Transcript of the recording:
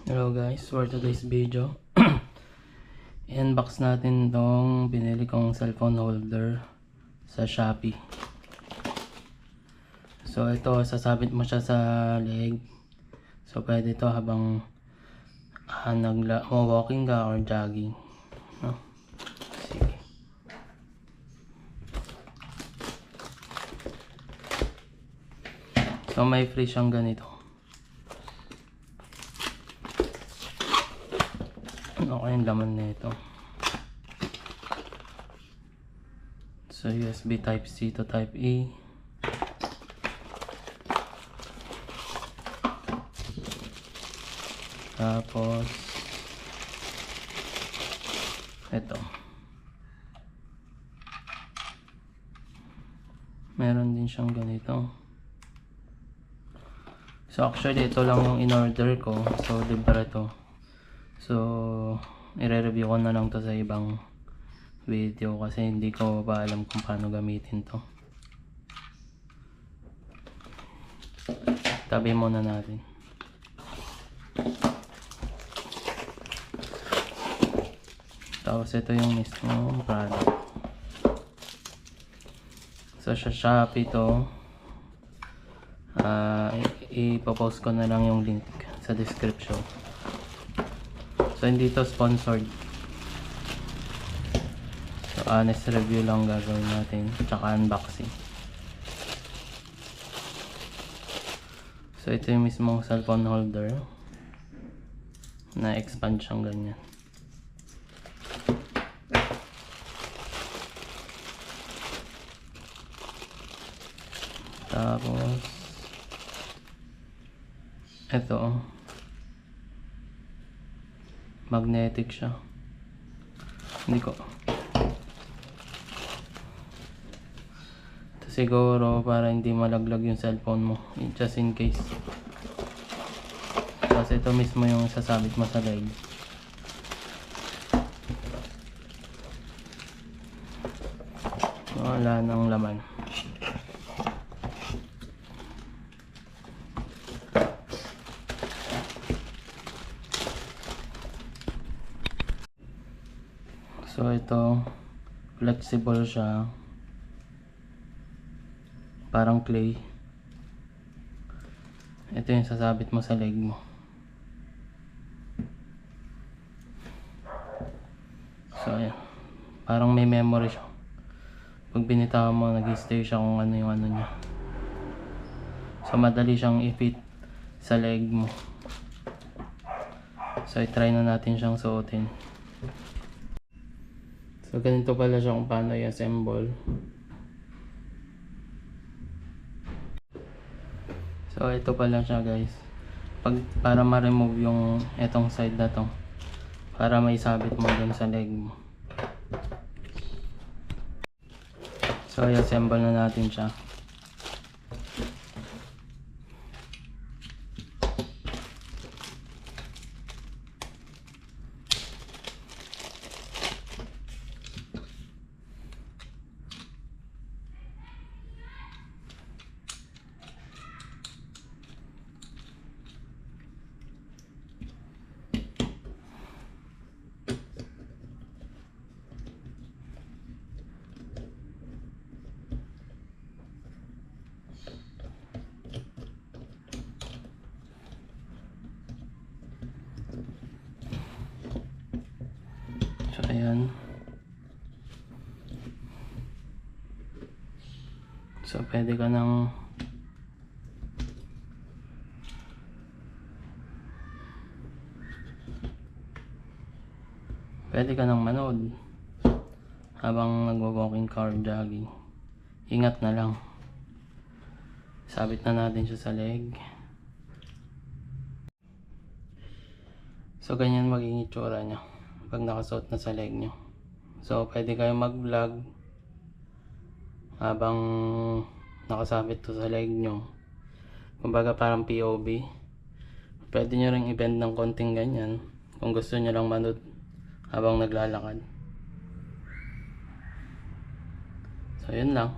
Hello guys, for today's video unbox natin tong binili kong cellphone holder sa Shopee. So ito, sasabit mo siya sa leg. So pwede ito habang walking ka or jogging, no? Sige. So may free siyang ganito. Okay yung laman nito. So USB type C to type E. Tapos ito. Meron din siyang ganito. So actually ito lang yung in-order ko. So libre to. So i-review ko na lang to sa ibang video kasi hindi ko pa alam kung paano gamitin to. Tabi muna natin. Tapos ito yung mismo product. So sa Shopee to, ipopost ko na lang yung link sa description. So hindi to sponsored. So honest review lang gagawin natin, tsaka unboxing. So ito yung mismong cellphone holder na expand siyang ganyan. Tapos ito, magnetic siya. Hindi ko. Ito siguro para hindi malaglag yung cellphone mo, just in case. Tapos ito mismo yung sasabit mo sa leg. Wala nang laman. So ito, flexible siya, parang clay. Ito yung sasabit mo sa leg mo. So ayan, parang may memory siya. Pag binitawan mo, nag-stay siya kung ano yung ano niya. So madali siyang i-fit sa leg mo. So i-try na natin siyang suotin. So ganito pala siya kung paano i-assemble. So ito pala siya guys. Para ma-remove yung etong side na to, para maisabit mo dun sa leg mo. So i-assemble na natin siya. So ayan. So pwede ka nang manood habang nagwo-walking car jogging. Ingat na lang. Sabit na natin siya sa leg. So ganyan magiging itsura niya pag nakasuot na sa leg nyo. So pwede kayo mag-vlog habang nakasabit to sa leg nyo. Kumbaga parang POV. Pwede nyo ring i-bend ng konting ganyan kung gusto nyo lang manood habang naglalakad. So yun lang.